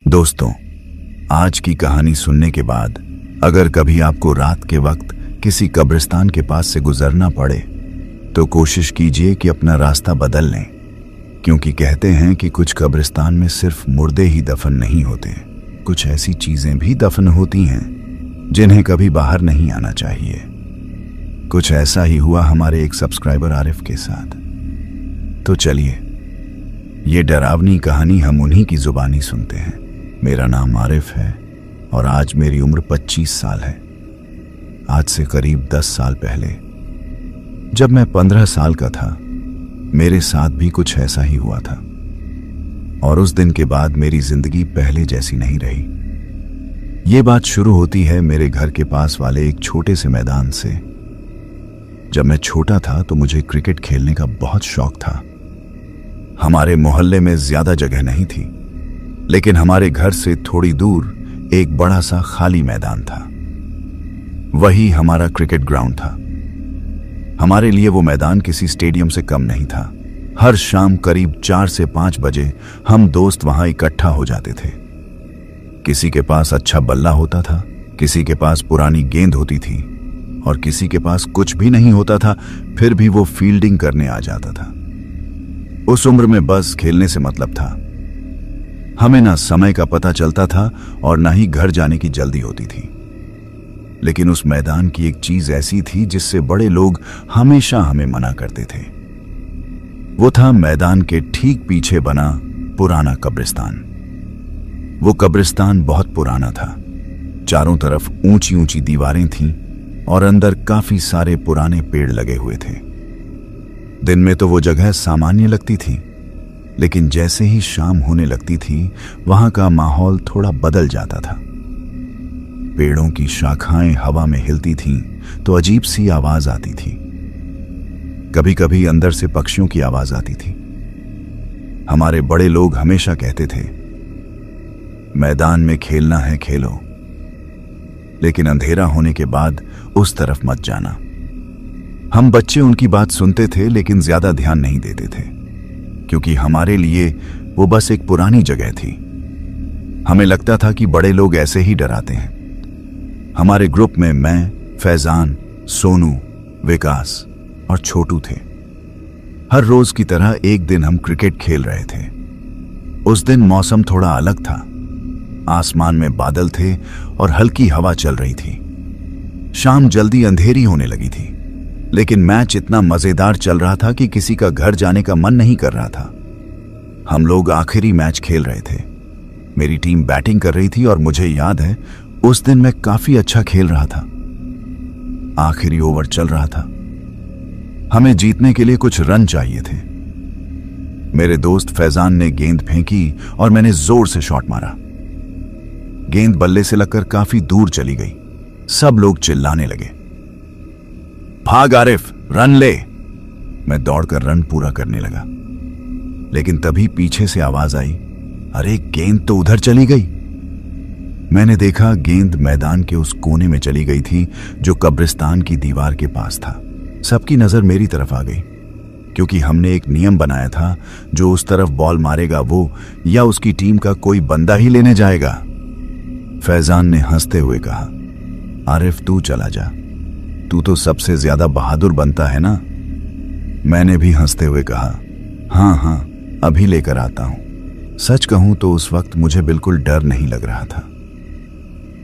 दोस्तों, आज की कहानी सुनने के बाद अगर कभी आपको रात के वक्त किसी कब्रिस्तान के पास से गुजरना पड़े तो कोशिश कीजिए कि अपना रास्ता बदल लें, क्योंकि कहते हैं कि कुछ कब्रिस्तान में सिर्फ मुर्दे ही दफन नहीं होते, कुछ ऐसी चीजें भी दफन होती हैं जिन्हें कभी बाहर नहीं आना चाहिए। कुछ ऐसा ही हुआ हमारे एक सब्सक्राइबर आरिफ के साथ। तो चलिए ये डरावनी कहानी हम उन्हीं की जुबानी सुनते हैं। मेरा नाम आरिफ है और आज मेरी उम्र 25 साल है। आज से करीब 10 साल पहले जब मैं 15 साल का था, मेरे साथ भी कुछ ऐसा ही हुआ था और उस दिन के बाद मेरी जिंदगी पहले जैसी नहीं रही। ये बात शुरू होती है मेरे घर के पास वाले एक छोटे से मैदान से। जब मैं छोटा था तो मुझे क्रिकेट खेलने का बहुत शौक था। हमारे मोहल्ले में ज्यादा जगह नहीं थी, लेकिन हमारे घर से थोड़ी दूर एक बड़ा सा खाली मैदान था। वही हमारा क्रिकेट ग्राउंड था। हमारे लिए वो मैदान किसी स्टेडियम से कम नहीं था। हर शाम करीब 4 से 5 बजे हम दोस्त वहां इकट्ठा हो जाते थे। किसी के पास अच्छा बल्ला होता था, किसी के पास पुरानी गेंद होती थी और किसी के पास कुछ भी नहीं होता था, फिर भी वो फील्डिंग करने आ जाता था। उस उम्र में बस खेलने से मतलब था। हमें ना समय का पता चलता था और ना ही घर जाने की जल्दी होती थी। लेकिन उस मैदान की एक चीज ऐसी थी जिससे बड़े लोग हमेशा हमें मना करते थे। वो था मैदान के ठीक पीछे बना पुराना कब्रिस्तान। वो कब्रिस्तान बहुत पुराना था। चारों तरफ ऊंची ऊंची दीवारें थीं और अंदर काफी सारे पुराने पेड़ लगे हुए थे। दिन में तो वो जगह सामान्य लगती थी, लेकिन जैसे ही शाम होने लगती थी वहां का माहौल थोड़ा बदल जाता था। पेड़ों की शाखाएं हवा में हिलती थीं तो अजीब सी आवाज आती थी। कभी कभी अंदर से पक्षियों की आवाज आती थी। हमारे बड़े लोग हमेशा कहते थे, मैदान में खेलना है खेलो, लेकिन अंधेरा होने के बाद उस तरफ मत जाना। हम बच्चे उनकी बात सुनते थे, लेकिन ज्यादा ध्यान नहीं देते थे, क्योंकि हमारे लिए वो बस एक पुरानी जगह थी। हमें लगता था कि बड़े लोग ऐसे ही डराते हैं। हमारे ग्रुप में मैं, फैजान, सोनू, विकास और छोटू थे। हर रोज की तरह एक दिन हम क्रिकेट खेल रहे थे। उस दिन मौसम थोड़ा अलग था। आसमान में बादल थे और हल्की हवा चल रही थी। शाम जल्दी अंधेरी होने लगी थी, लेकिन मैच इतना मजेदार चल रहा था कि किसी का घर जाने का मन नहीं कर रहा था। हम लोग आखिरी मैच खेल रहे थे। मेरी टीम बैटिंग कर रही थी और मुझे याद है उस दिन मैं काफी अच्छा खेल रहा था। आखिरी ओवर चल रहा था। हमें जीतने के लिए कुछ रन चाहिए थे। मेरे दोस्त फैजान ने गेंद फेंकी और मैंने जोर से शॉट मारा। गेंद बल्ले से लगकर काफी दूर चली गई। सब लोग चिल्लाने लगे, भाग आरिफ, रन ले। मैं दौड़कर रन पूरा करने लगा, लेकिन तभी पीछे से आवाज आई, अरे गेंद तो उधर चली गई। मैंने देखा गेंद मैदान के उस कोने में चली गई थी जो कब्रिस्तान की दीवार के पास था। सबकी नजर मेरी तरफ आ गई, क्योंकि हमने एक नियम बनाया था, जो उस तरफ बॉल मारेगा वो या उसकी टीम का कोई बंदा ही लेने जाएगा। फैजान ने हंसते हुए कहा, आरिफ तू चला जा, तू तो सबसे ज्यादा बहादुर बनता है ना। मैंने भी हंसते हुए कहा, हाँ अभी लेकर आता हूं। सच कहूं तो उस वक्त मुझे बिल्कुल डर नहीं लग रहा था,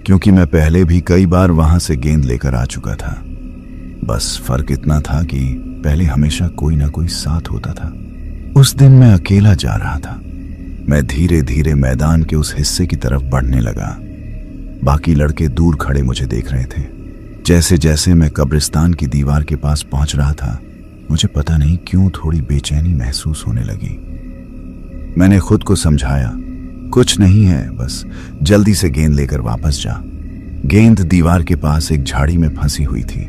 क्योंकि मैं पहले भी कई बार वहां से गेंद लेकर आ चुका था। बस फर्क इतना था कि पहले हमेशा कोई ना कोई साथ होता था। उस दिन मैं अकेला जा रहा था। मैं धीरे धीरे मैदान के उस हिस्से की तरफ बढ़ने लगा। बाकी लड़के दूर खड़े मुझे देख रहे थे। जैसे जैसे मैं कब्रिस्तान की दीवार के पास पहुंच रहा था, मुझे पता नहीं क्यों थोड़ी बेचैनी महसूस होने लगी। मैंने खुद को समझाया, कुछ नहीं है, बस जल्दी से गेंद लेकर वापस जा। गेंद दीवार के पास एक झाड़ी में फंसी हुई थी।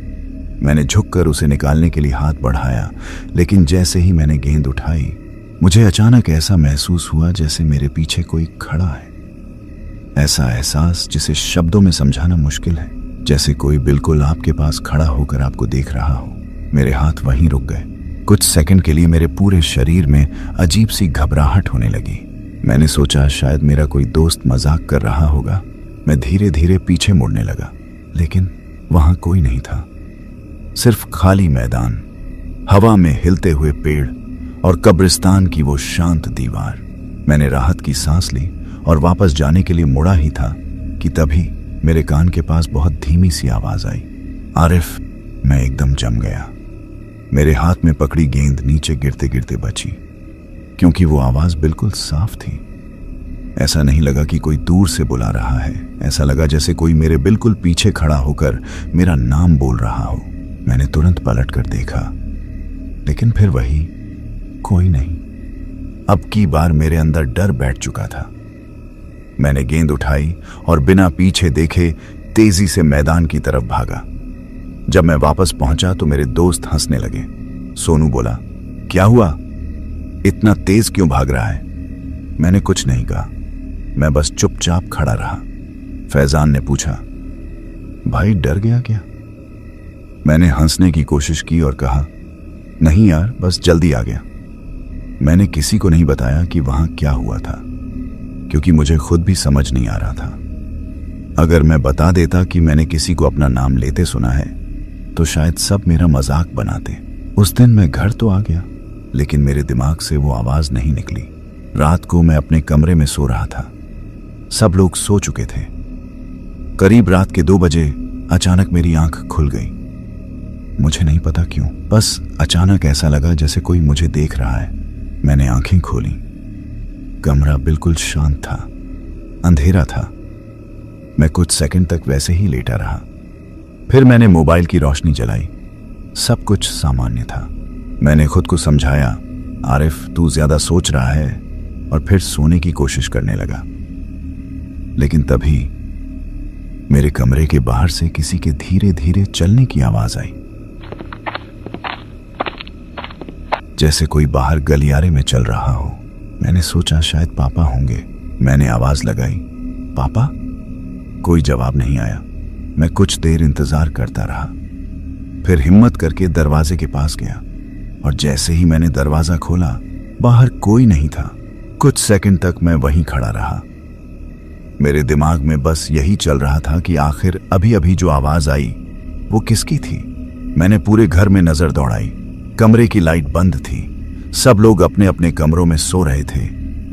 मैंने झुककर उसे निकालने के लिए हाथ बढ़ाया, लेकिन जैसे ही मैंने गेंद उठाई, मुझे अचानक ऐसा महसूस हुआ जैसे मेरे पीछे कोई खड़ा है। ऐसा एहसास जिसे शब्दों में समझाना मुश्किल है, जैसे कोई बिल्कुल आपके पास खड़ा होकर आपको देख रहा हो। मेरे हाथ वहीं रुक गए। कुछ सेकंड के लिए मेरे पूरे शरीर में अजीब सी घबराहट होने लगी। मैंने सोचा शायद मेरा कोई दोस्त मजाक कर रहा होगा। मैं धीरे धीरे पीछे मुड़ने लगा, लेकिन वहां कोई नहीं था। सिर्फ खाली मैदान, हवा में हिलते हुए पेड़ और कब्रिस्तान की वो शांत दीवार। मैंने राहत की सांस ली और वापस जाने के लिए मुड़ा ही था कि तभी मेरे कान के पास बहुत धीमी सी आवाज आई। आरिफ, मैं एकदम जम गया। मेरे हाथ में पकड़ी गेंद नीचे गिरते गिरते बची, क्योंकि वो आवाज बिल्कुल साफ थी। ऐसा नहीं लगा कि कोई दूर से बुला रहा है, ऐसा लगा जैसे कोई मेरे बिल्कुल पीछे खड़ा होकर मेरा नाम बोल रहा हो। मैंने तुरंत पलट कर देखा, लेकिन फिर वही, कोई नहीं। अब की बार मेरे अंदर डर बैठ चुका था। मैंने गेंद उठाई और बिना पीछे देखे तेजी से मैदान की तरफ भागा। जब मैं वापस पहुंचा तो मेरे दोस्त हंसने लगे। सोनू बोला, क्या हुआ, इतना तेज क्यों भाग रहा है? मैंने कुछ नहीं कहा, मैं बस चुपचाप खड़ा रहा। फैजान ने पूछा, भाई डर गया क्या? मैंने हंसने की कोशिश की और कहा, नहीं यार, बस जल्दी आ गया। मैंने किसी को नहीं बताया कि वहां क्या हुआ था, क्योंकि मुझे खुद भी समझ नहीं आ रहा था। अगर मैं बता देता कि मैंने किसी को अपना नाम लेते सुना है तो शायद सब मेरा मजाक बनाते। उस दिन मैं घर तो आ गया, लेकिन मेरे दिमाग से वो आवाज नहीं निकली। रात को मैं अपने कमरे में सो रहा था। सब लोग सो चुके थे। करीब रात के 2 बजे अचानक मेरी आंख खुल गई। मुझे नहीं पता क्यों, बस अचानक ऐसा लगा जैसे कोई मुझे देख रहा है। मैंने आंखें खोली। कमरा बिल्कुल शांत था, अंधेरा था। मैं कुछ सेकंड तक वैसे ही लेटा रहा। फिर मैंने मोबाइल की रोशनी जलाई। सब कुछ सामान्य था। मैंने खुद को समझाया, आरिफ तू ज्यादा सोच रहा है, और फिर सोने की कोशिश करने लगा। लेकिन तभी मेरे कमरे के बाहर से किसी के धीरे धीरे चलने की आवाज आई, जैसे कोई बाहर गलियारे में चल रहा हो। मैंने सोचा शायद पापा होंगे। मैंने आवाज लगाई, पापा? कोई जवाब नहीं आया। मैं कुछ देर इंतजार करता रहा, फिर हिम्मत करके दरवाजे के पास गया, और जैसे ही मैंने दरवाजा खोला, बाहर कोई नहीं था। कुछ सेकंड तक मैं वहीं खड़ा रहा। मेरे दिमाग में बस यही चल रहा था कि आखिर अभी अभी जो आवाज आई वो किसकी थी। मैंने पूरे घर में नजर दौड़ाई। कमरे की लाइट बंद थी, सब लोग अपने अपने कमरों में सो रहे थे।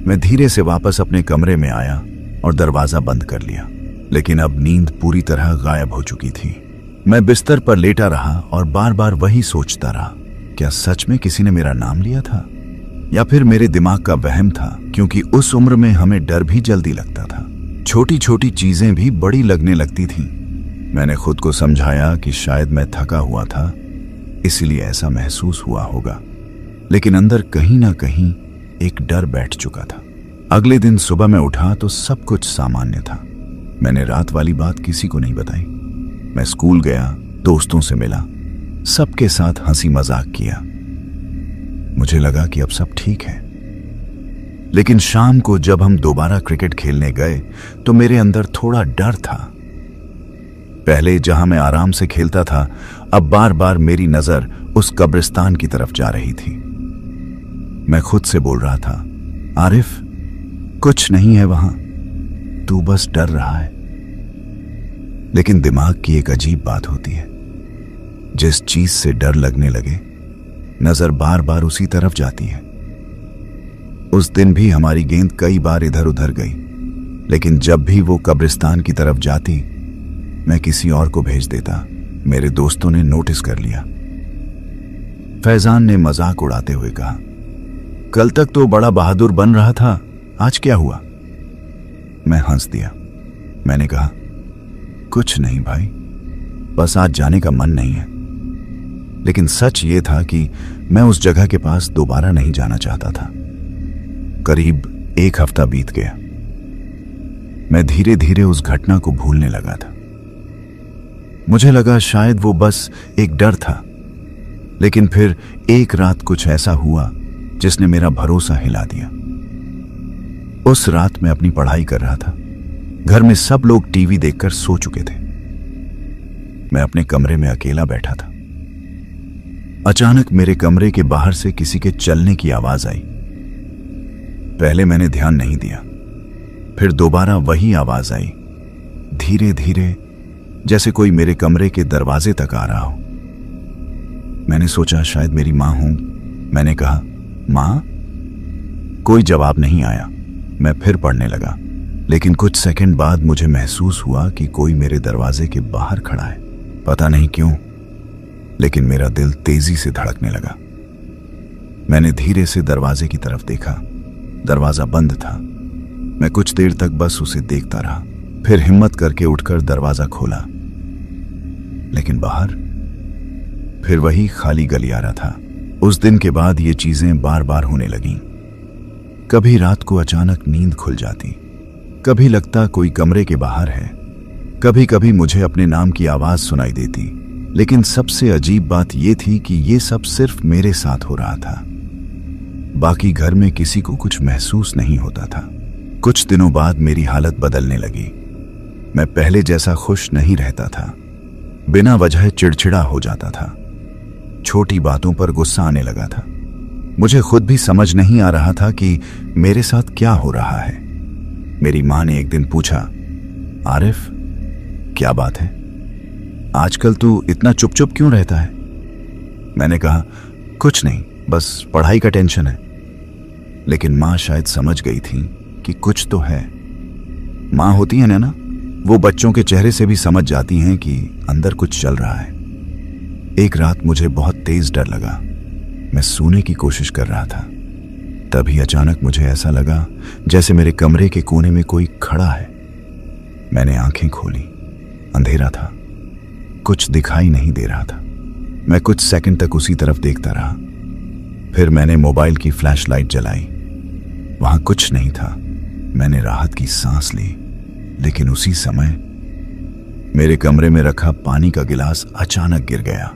मैं धीरे से वापस अपने कमरे में आया और दरवाजा बंद कर लिया, लेकिन अब नींद पूरी तरह गायब हो चुकी थी। मैं बिस्तर पर लेटा रहा और बार बार वही सोचता रहा, क्या सच में किसी ने मेरा नाम लिया था, या फिर मेरे दिमाग का वहम था? क्योंकि उस उम्र में हमें डर भी जल्दी लगता था, छोटी छोटी चीजें भी बड़ी लगने लगती थीं। मैंने खुद को समझाया कि शायद मैं थका हुआ था, इसलिए ऐसा महसूस हुआ होगा, लेकिन अंदर कहीं ना कहीं एक डर बैठ चुका था। अगले दिन सुबह मैं उठा तो सब कुछ सामान्य था। मैंने रात वाली बात किसी को नहीं बताई। मैं स्कूल गया, दोस्तों से मिला, सबके साथ हंसी मजाक किया। मुझे लगा कि अब सब ठीक है। लेकिन शाम को जब हम दोबारा क्रिकेट खेलने गए तो मेरे अंदर थोड़ा डर था। पहले जहां मैं आराम से खेलता था, अब बार बार मेरी नजर उस कब्रिस्तान की तरफ जा रही थी। मैं खुद से बोल रहा था, आरिफ कुछ नहीं है वहां, तू बस डर रहा है। लेकिन दिमाग की एक अजीब बात होती है, जिस चीज से डर लगने लगे नजर बार बार उसी तरफ जाती है। उस दिन भी हमारी गेंद कई बार इधर उधर गई, लेकिन जब भी वो कब्रिस्तान की तरफ जाती मैं किसी और को भेज देता। मेरे दोस्तों ने नोटिस कर लिया। फैजान ने मजाक उड़ाते हुए कहा, कल तक तो बड़ा बहादुर बन रहा था, आज क्या हुआ? मैं हंस दिया। मैंने कहा, कुछ नहीं भाई, बस आज जाने का मन नहीं है। लेकिन सच ये था कि मैं उस जगह के पास दोबारा नहीं जाना चाहता था। करीब 1 हफ्ता बीत गया। मैं धीरे धीरे उस घटना को भूलने लगा था। मुझे लगा शायद वो बस एक डर था, लेकिन फिर एक रात कुछ ऐसा हुआ जिसने मेरा भरोसा हिला दिया। उस रात मैं अपनी पढ़ाई कर रहा था। घर में सब लोग टीवी देखकर सो चुके थे। मैं अपने कमरे में अकेला बैठा था। अचानक मेरे कमरे के बाहर से किसी के चलने की आवाज आई। पहले मैंने ध्यान नहीं दिया। फिर दोबारा वही आवाज आई, धीरे धीरे, जैसे कोई मेरे कमरे के दरवाजे तक आ रहा हो। मैंने सोचा शायद मेरी मां हो। मैंने कहा, मां? कोई जवाब नहीं आया। मैं फिर पढ़ने लगा, लेकिन कुछ सेकंड बाद मुझे महसूस हुआ कि कोई मेरे दरवाजे के बाहर खड़ा है। पता नहीं क्यों, लेकिन मेरा दिल तेजी से धड़कने लगा। मैंने धीरे से दरवाजे की तरफ देखा। दरवाजा बंद था। मैं कुछ देर तक बस उसे देखता रहा, फिर हिम्मत करके उठकर दरवाजा खोला, लेकिन बाहर फिर वही खाली गलियारा था। उस दिन के बाद ये चीजें बार बार होने लगीं। कभी रात को अचानक नींद खुल जाती, कभी लगता कोई कमरे के बाहर है, कभी कभी मुझे अपने नाम की आवाज सुनाई देती। लेकिन सबसे अजीब बात यह थी कि ये सब सिर्फ मेरे साथ हो रहा था। बाकी घर में किसी को कुछ महसूस नहीं होता था। कुछ दिनों बाद मेरी हालत बदलने लगी। मैं पहले जैसा खुश नहीं रहता था। बिना वजह चिड़चिड़ा हो जाता था। छोटी बातों पर गुस्सा आने लगा था। मुझे खुद भी समझ नहीं आ रहा था कि मेरे साथ क्या हो रहा है। मेरी मां ने एक दिन पूछा, आरिफ, क्या बात है? आजकल तू इतना चुप चुप क्यों रहता है? मैंने कहा, कुछ नहीं, बस पढ़ाई का टेंशन है। लेकिन मां शायद समझ गई थी कि कुछ तो है। मां होती है ना, वो बच्चों के चेहरे से भी समझ जाती हैं कि अंदर कुछ चल रहा है। एक रात मुझे बहुत तेज डर लगा। मैं सोने की कोशिश कर रहा था। तभी अचानक मुझे ऐसा लगा जैसे मेरे कमरे के कोने में कोई खड़ा है। मैंने आंखें खोली। अंधेरा था, कुछ दिखाई नहीं दे रहा था। मैं कुछ सेकंड तक उसी तरफ देखता रहा। फिर मैंने मोबाइल की फ्लैशलाइट जलाई। वहां कुछ नहीं था। मैंने राहत की सांस ली, लेकिन उसी समय मेरे कमरे में रखा पानी का गिलास अचानक गिर गया।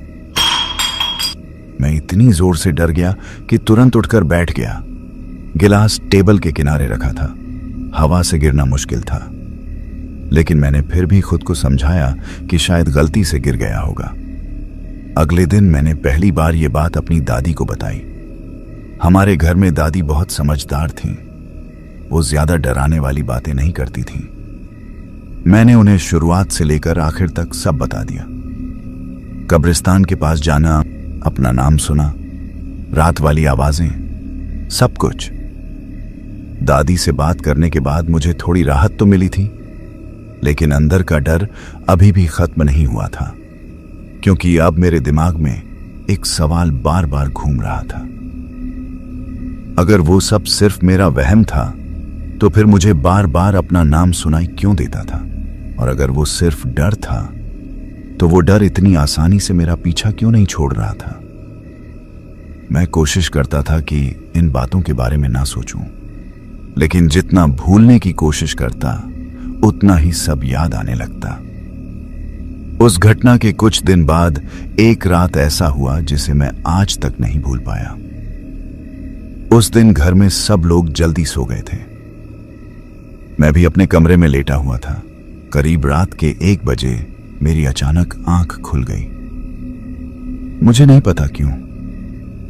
मैं इतनी जोर से डर गया कि तुरंत उठकर बैठ गया। गिलास टेबल के किनारे रखा था। हवा से गिरना मुश्किल था, लेकिन मैंने फिर भी खुद को समझाया कि शायद गलती से गिर गया होगा। अगले दिन मैंने पहली बार ये बात अपनी दादी को बताई। हमारे घर में दादी बहुत समझदार थीं। वो ज्यादा डराने वाली बातें नहीं करती थीं। मैंने उन्हें शुरुआत से लेकर आखिर तक सब बता दिया। कब्रिस्तान के पास जाना, अपना नाम सुना, रात वाली आवाजें, सब कुछ। दादी से बात करने के बाद मुझे थोड़ी राहत तो मिली थी, लेकिन अंदर का डर अभी भी खत्म नहीं हुआ था, क्योंकि अब मेरे दिमाग में एक सवाल बार बार घूम रहा था। अगर वो सब सिर्फ मेरा वहम था, तो फिर मुझे बार बार अपना नाम सुनाई क्यों देता था? और अगर वो सिर्फ डर था, तो वो डर इतनी आसानी से मेरा पीछा क्यों नहीं छोड़ रहा था? मैं कोशिश करता था कि इन बातों के बारे में ना सोचूं, लेकिन जितना भूलने की कोशिश करता, उतना ही सब याद आने लगता। उस घटना के कुछ दिन बाद एक रात ऐसा हुआ जिसे मैं आज तक नहीं भूल पाया। उस दिन घर में सब लोग जल्दी सो गए थे। मैं भी अपने कमरे में लेटा हुआ था। करीब रात के 1 बजे मेरी अचानक आंख खुल गई। मुझे नहीं पता क्यों,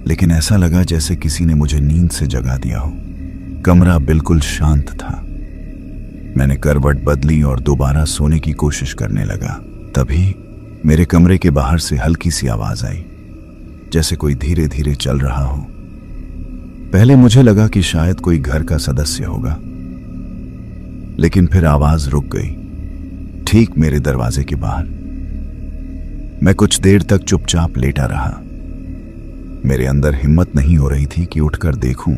लेकिन ऐसा लगा जैसे किसी ने मुझे नींद से जगा दिया हो। कमरा बिल्कुल शांत था। मैंने करवट बदली और दोबारा सोने की कोशिश करने लगा। तभी मेरे कमरे के बाहर से हल्की सी आवाज आई, जैसे कोई धीरे धीरे चल रहा हो। पहले मुझे लगा कि शायद कोई घर का सदस्य होगा, लेकिन फिर आवाज रुक गई, ठीक मेरे दरवाजे के बाहर। मैं कुछ देर तक चुपचाप लेटा रहा। मेरे अंदर हिम्मत नहीं हो रही थी कि उठकर देखूं।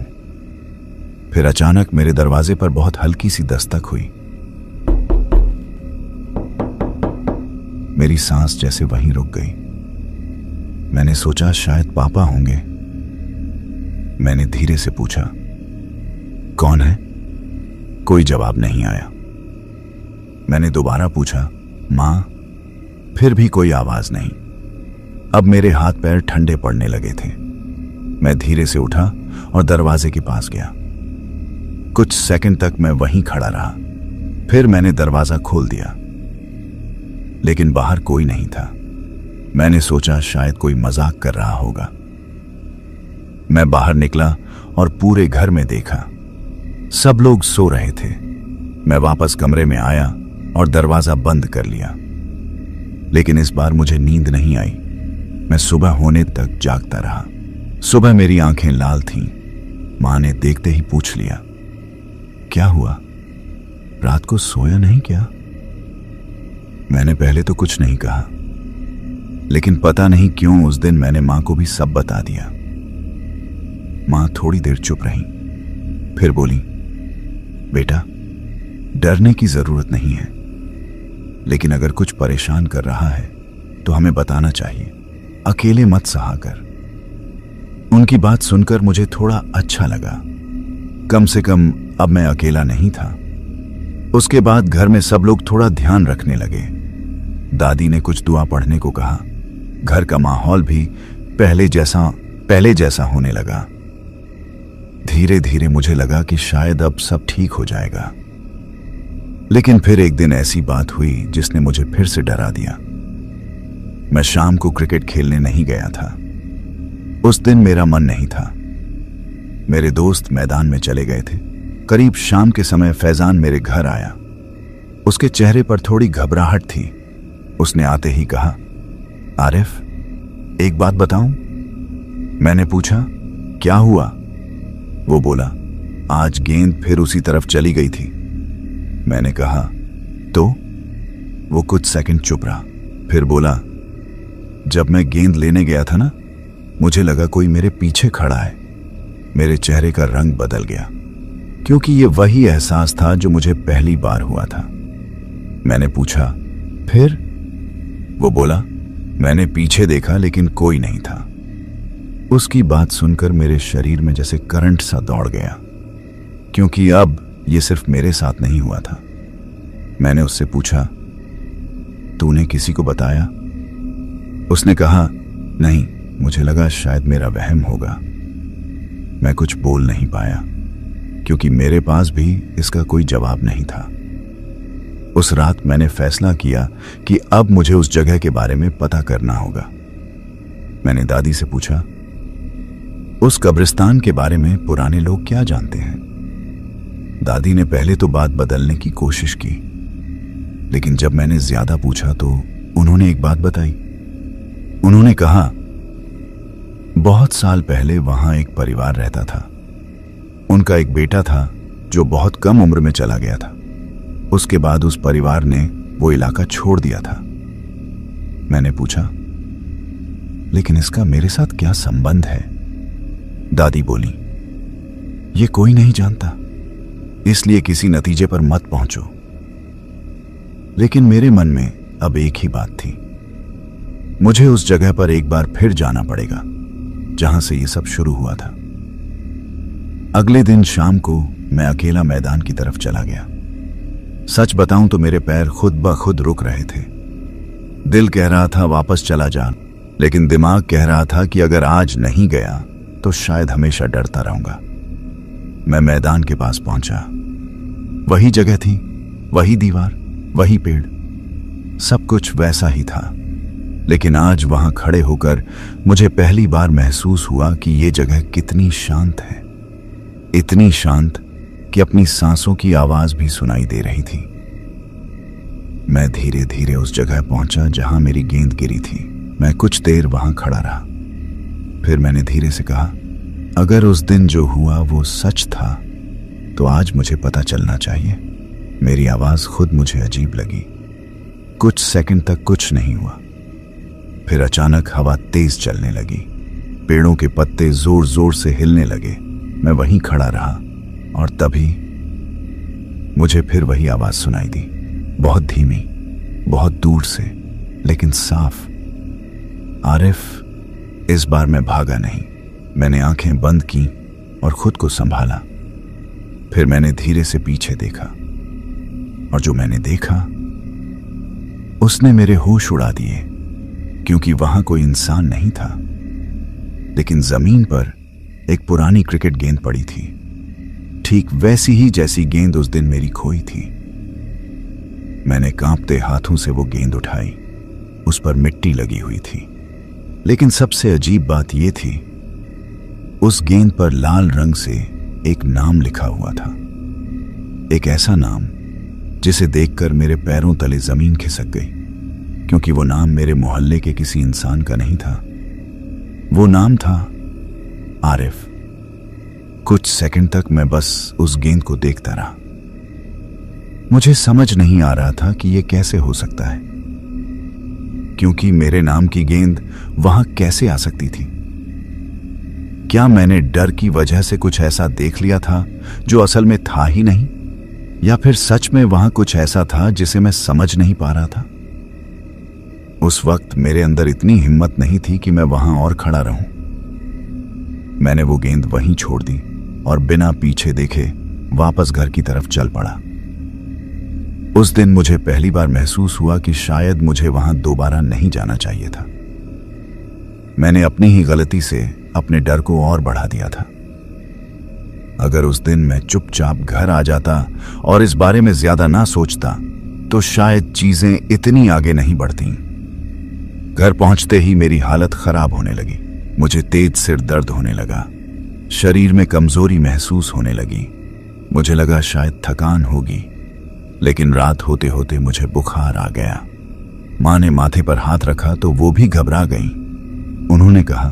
फिर अचानक मेरे दरवाजे पर बहुत हल्की सी दस्तक हुई। मेरी सांस जैसे वहीं रुक गई। मैंने सोचा शायद पापा होंगे। मैंने धीरे से पूछा, कौन है? कोई जवाब नहीं आया। मैंने दोबारा पूछा, मां? फिर भी कोई आवाज नहीं। अब मेरे हाथ पैर ठंडे पड़ने लगे थे। मैं धीरे से उठा और दरवाजे के पास गया। कुछ सेकंड तक मैं वहीं खड़ा रहा। फिर मैंने दरवाजा खोल दिया, लेकिन बाहर कोई नहीं था। मैंने सोचा शायद कोई मजाक कर रहा होगा। मैं बाहर निकला और पूरे घर में देखा। सब लोग सो रहे थे। मैं वापस कमरे में आया और दरवाजा बंद कर लिया। लेकिन इस बार मुझे नींद नहीं आई। मैं सुबह होने तक जागता रहा। सुबह मेरी आंखें लाल थीं। मां ने देखते ही पूछ लिया, क्या हुआ, रात को सोया नहीं क्या? मैंने पहले तो कुछ नहीं कहा, लेकिन पता नहीं क्यों उस दिन मैंने मां को भी सब बता दिया। मां थोड़ी देर चुप रही, फिर बोली, बेटा, डरने की जरूरत नहीं है, लेकिन अगर कुछ परेशान कर रहा है तो हमें बताना चाहिए, अकेले मत सहा कर। उनकी बात सुनकर मुझे थोड़ा अच्छा लगा। कम से कम अब मैं अकेला नहीं था। उसके बाद घर में सब लोग थोड़ा ध्यान रखने लगे। दादी ने कुछ दुआ पढ़ने को कहा। घर का माहौल भी पहले जैसा होने लगा। धीरे धीरे मुझे लगा कि शायद अब सब ठीक हो जाएगा। लेकिन फिर एक दिन ऐसी बात हुई जिसने मुझे फिर से डरा दिया। मैं शाम को क्रिकेट खेलने नहीं गया था। उस दिन मेरा मन नहीं था। मेरे दोस्त मैदान में चले गए थे। करीब शाम के समय फैजान मेरे घर आया। उसके चेहरे पर थोड़ी घबराहट थी। उसने आते ही कहा, आरिफ, एक बात बताऊं? मैंने पूछा, क्या हुआ? वो बोला, आज गेंद फिर उसी तरफ चली गई थी। मैंने कहा, तो? वो कुछ सेकंड चुप रहा, फिर बोला, जब मैं गेंद लेने गया था ना, मुझे लगा कोई मेरे पीछे खड़ा है। मेरे चेहरे का रंग बदल गया, क्योंकि ये वही एहसास था जो मुझे पहली बार हुआ था। मैंने पूछा, फिर? वो बोला, मैंने पीछे देखा लेकिन कोई नहीं था। उसकी बात सुनकर मेरे शरीर में जैसे करंट सा दौड़ गया, क्योंकि अब ये सिर्फ मेरे साथ नहीं हुआ था। मैंने उससे पूछा, तूने किसी को बताया? उसने कहा, नहीं, मुझे लगा शायद मेरा वहम होगा। मैं कुछ बोल नहीं पाया, क्योंकि मेरे पास भी इसका कोई जवाब नहीं था। उस रात मैंने फैसला किया कि अब मुझे उस जगह के बारे में पता करना होगा। मैंने दादी से पूछा, उस कब्रिस्तान के बारे में पुराने लोग क्या जानते हैं? दादी ने पहले तो बात बदलने की कोशिश की, लेकिन जब मैंने ज्यादा पूछा तो उन्होंने एक बात बताई। उन्होंने कहा, बहुत साल पहले वहां एक परिवार रहता था। उनका एक बेटा था जो बहुत कम उम्र में चला गया था। उसके बाद उस परिवार ने वो इलाका छोड़ दिया था। मैंने पूछा, लेकिन इसका मेरे साथ क्या संबंध है? दादी बोली, ये कोई नहीं जानता, इसलिए किसी नतीजे पर मत पहुंचो। लेकिन मेरे मन में अब एक ही बात थी, मुझे उस जगह पर एक बार फिर जाना पड़ेगा जहां से ये सब शुरू हुआ था। अगले दिन शाम को मैं अकेला मैदान की तरफ चला गया। सच बताऊं तो मेरे पैर खुद ब खुद रुक रहे थे। दिल कह रहा था वापस चला जा, लेकिन दिमाग कह रहा था कि अगर आज नहीं गया तो शायद हमेशा डरता रहूंगा। मैं मैदान के पास पहुंचा। वही जगह थी, वही दीवार, वही पेड़, सब कुछ वैसा ही था। लेकिन आज वहां खड़े होकर मुझे पहली बार महसूस हुआ कि ये जगह कितनी शांत है। इतनी शांत कि अपनी सांसों की आवाज भी सुनाई दे रही थी। मैं धीरे धीरे उस जगह पहुंचा जहां मेरी गेंद गिरी थी। मैं कुछ देर वहां खड़ा रहा। फिर मैंने धीरे से कहा, अगर उस दिन जो हुआ वो सच था तो आज मुझे पता चलना चाहिए। मेरी आवाज खुद मुझे अजीब लगी। कुछ सेकंड तक कुछ नहीं हुआ। फिर अचानक हवा तेज चलने लगी। पेड़ों के पत्ते जोर जोर से हिलने लगे। मैं वहीं खड़ा रहा और तभी मुझे फिर वही आवाज सुनाई दी, बहुत धीमी, बहुत दूर से, लेकिन साफ। आरिफ, इस बार मैं भागा नहीं। मैंने आंखें बंद की और खुद को संभाला। फिर मैंने धीरे से पीछे देखा और जो मैंने देखा उसने मेरे होश उड़ा दिए, क्योंकि वहां कोई इंसान नहीं था, लेकिन जमीन पर एक पुरानी क्रिकेट गेंद पड़ी थी, ठीक वैसी ही जैसी गेंद उस दिन मेरी खोई थी। मैंने कांपते हाथों से वो गेंद उठाई। उस पर मिट्टी लगी हुई थी, लेकिन सबसे अजीब बात यह थी, उस गेंद पर लाल रंग से एक नाम लिखा हुआ था। एक ऐसा नाम जिसे देखकर मेरे पैरों तले जमीन खिसक गई, क्योंकि वो नाम मेरे मोहल्ले के किसी इंसान का नहीं था। वो नाम था आरिफ। कुछ सेकंड तक मैं बस उस गेंद को देखता रहा। मुझे समझ नहीं आ रहा था कि यह कैसे हो सकता है, क्योंकि मेरे नाम की गेंद वहां कैसे आ सकती थी। क्या मैंने डर की वजह से कुछ ऐसा देख लिया था जो असल में था ही नहीं, या फिर सच में वहां कुछ ऐसा था जिसे मैं समझ नहीं पा रहा था। उस वक्त मेरे अंदर इतनी हिम्मत नहीं थी कि मैं वहां और खड़ा रहूं। मैंने वो गेंद वहीं छोड़ दी और बिना पीछे देखे वापस घर की तरफ चल पड़ा। उस दिन मुझे पहली बार महसूस हुआ कि शायद मुझे वहां दोबारा नहीं जाना चाहिए था। मैंने अपनी ही गलती से अपने डर को और बढ़ा दिया था। अगर उस दिन मैं चुपचाप घर आ जाता और इस बारे में ज्यादा ना सोचता तो शायद चीजें इतनी आगे नहीं बढ़ती। घर पहुंचते ही मेरी हालत खराब होने लगी। मुझे तेज सिर दर्द होने लगा, शरीर में कमजोरी महसूस होने लगी। मुझे लगा शायद थकान होगी, लेकिन रात होते होते मुझे बुखार आ गया। मां ने माथे पर हाथ रखा तो वो भी घबरा गई। उन्होंने कहा,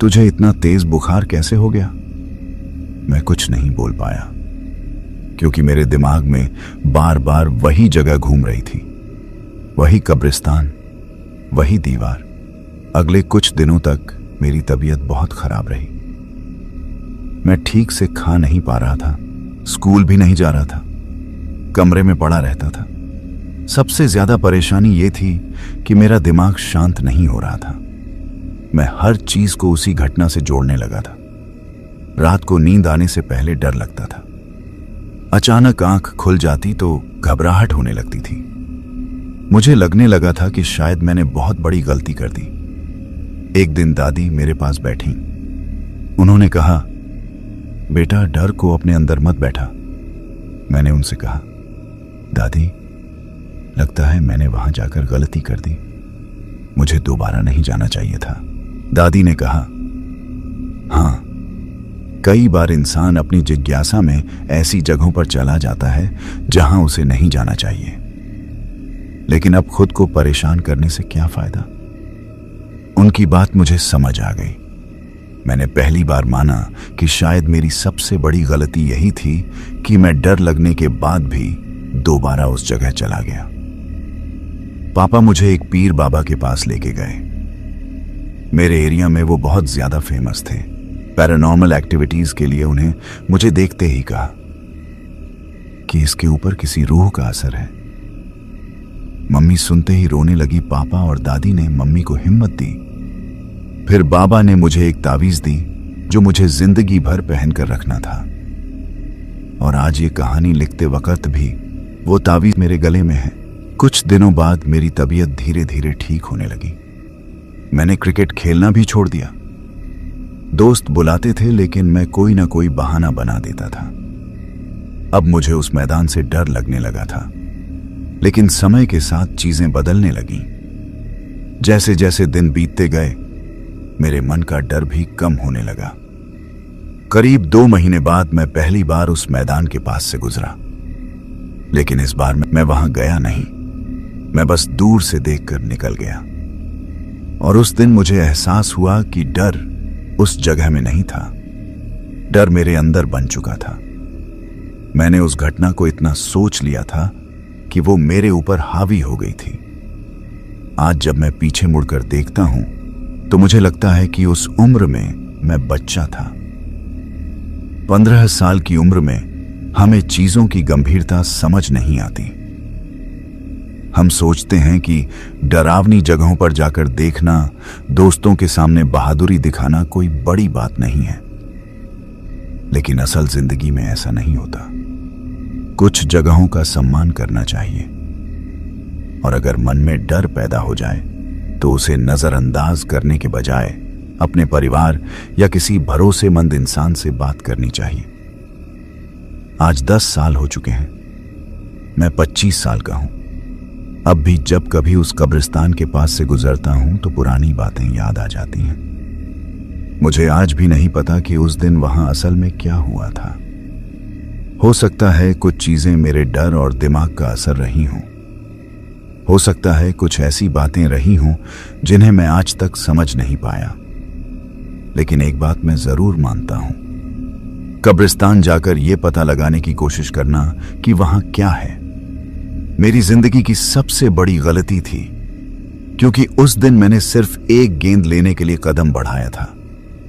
तुझे इतना तेज बुखार कैसे हो गया? मैं कुछ नहीं बोल पाया, क्योंकि मेरे दिमाग में बार बार वही जगह घूम रही थी, वही कब्रिस्तान, वही दीवार। अगले कुछ दिनों तक मेरी तबीयत बहुत खराब रही। मैं ठीक से खा नहीं पा रहा था, स्कूल भी नहीं जा रहा था, कमरे में पड़ा रहता था। सबसे ज्यादा परेशानी ये थी कि मेरा दिमाग शांत नहीं हो रहा था। मैं हर चीज को उसी घटना से जोड़ने लगा था। रात को नींद आने से पहले डर लगता था। अचानक आंख खुल जाती तो घबराहट होने लगती थी। मुझे लगने लगा था कि शायद मैंने बहुत बड़ी गलती कर दी। एक दिन दादी मेरे पास बैठी। उन्होंने कहा, बेटा, डर को अपने अंदर मत बैठा। मैंने उनसे कहा, दादी, लगता है मैंने वहां जाकर गलती कर दी। मुझे दोबारा नहीं जाना चाहिए था। दादी ने कहा, हाँ, कई बार इंसान अपनी जिज्ञासा में ऐसी जगहों पर चला जाता है जहां उसे नहीं जाना चाहिए, लेकिन अब खुद को परेशान करने से क्या फायदा। उनकी बात मुझे समझ आ गई। मैंने पहली बार माना कि शायद मेरी सबसे बड़ी गलती यही थी कि मैं डर लगने के बाद भी दोबारा उस जगह चला गया। पापा मुझे एक पीर बाबा के पास लेके गए। मेरे एरिया में वो बहुत ज्यादा फेमस थे। पैरानॉर्मल एक्टिविटीज के लिए उन्हें मुझे देखते ही कहा कि इसके ऊपर किसी रूह का असर है। मम्मी सुनते ही रोने लगी। पापा और दादी ने मम्मी को हिम्मत दी। फिर बाबा ने मुझे एक तावीज दी जो मुझे जिंदगी भर पहनकर रखना था। और आज ये कहानी लिखते वक्त भी वो तावीज मेरे गले में है। कुछ दिनों बाद मेरी तबीयत धीरे धीरे ठीक होने लगी। मैंने क्रिकेट खेलना भी छोड़ दिया। दोस्त बुलाते थे, लेकिन मैं कोई ना कोई बहाना बना देता था। अब मुझे उस मैदान से डर लगने लगा था, लेकिन समय के साथ चीजें बदलने लगीं। जैसे जैसे दिन बीतते गए, मेरे मन का डर भी कम होने लगा। करीब 2 महीने बाद मैं पहली बार उस मैदान के पास से गुजरा, लेकिन इस बार मैं वहां गया नहीं। मैं बस दूर से देखकर निकल गया। और उस दिन मुझे एहसास हुआ कि डर उस जगह में नहीं था, डर मेरे अंदर बन चुका था। मैंने उस घटना को इतना सोच लिया था कि वो मेरे ऊपर हावी हो गई थी। आज जब मैं पीछे मुड़कर देखता हूं तो मुझे लगता है कि उस उम्र में मैं बच्चा था। 15 साल की उम्र में हमें चीजों की गंभीरता समझ नहीं आती। हम सोचते हैं कि डरावनी जगहों पर जाकर देखना, दोस्तों के सामने बहादुरी दिखाना कोई बड़ी बात नहीं है, लेकिन असल जिंदगी में ऐसा नहीं होता। कुछ जगहों का सम्मान करना चाहिए, और अगर मन में डर पैदा हो जाए तो उसे नजरअंदाज करने के बजाय अपने परिवार या किसी भरोसेमंद इंसान से बात करनी चाहिए। आज 10 साल हो चुके हैं। मैं 25 साल का हूं। अब भी जब कभी उस कब्रिस्तान के पास से गुजरता हूं तो पुरानी बातें याद आ जाती हैं। मुझे आज भी नहीं पता कि उस दिन वहां असल में क्या हुआ था, हो सकता है कुछ चीजें मेरे डर और दिमाग का असर रही हों। हो सकता है कुछ ऐसी बातें रही हों जिन्हें मैं आज तक समझ नहीं पाया। लेकिन एक बात मैं जरूर मानता हूं, कब्रिस्तान जाकर यह पता लगाने की कोशिश करना कि वहां क्या है, मेरी जिंदगी की सबसे बड़ी गलती थी। क्योंकि उस दिन मैंने सिर्फ एक गेंद लेने के लिए कदम बढ़ाया था,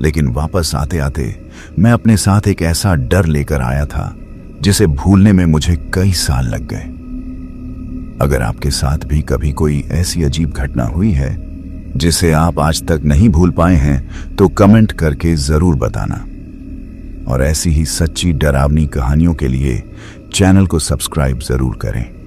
लेकिन वापस आते आते मैं अपने साथ एक ऐसा डर लेकर आया था जिसे भूलने में मुझे कई साल लग गए। अगर आपके साथ भी कभी कोई ऐसी अजीब घटना हुई है जिसे आप आज तक नहीं भूल पाए हैं तो कमेंट करके जरूर बताना। और ऐसी ही सच्ची डरावनी कहानियों के लिए चैनल को सब्सक्राइब जरूर करें।